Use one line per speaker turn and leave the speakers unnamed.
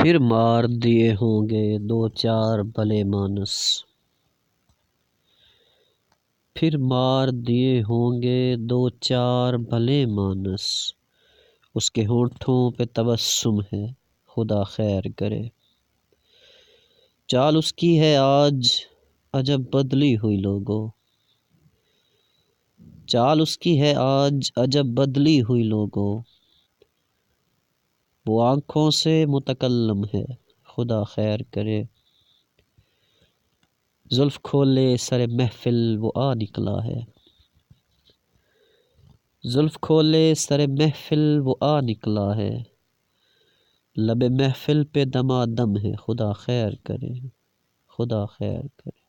پھر مار دیے ہوں گے دو چار بھلے مانس، پھر مار دیے ہوں گے دو چار بھلے مانس، اس کے ہونٹوں پہ تبسم ہے خدا خیر کرے۔ چال اس کی ہے آج عجب بدلی ہوئی لوگوں، چال اس کی ہے آج عجب بدلی ہوئی لوگوں، وہ آنکھوں سے متکلم ہے خدا خیر کرے۔ زلف کھولے سر محفل وہ آ نکلا ہے، زلف کھولے سر محفل وہ آ نکلا ہے، لب محفل پہ دمادم ہے خدا خیر کرے، خدا خیر کرے۔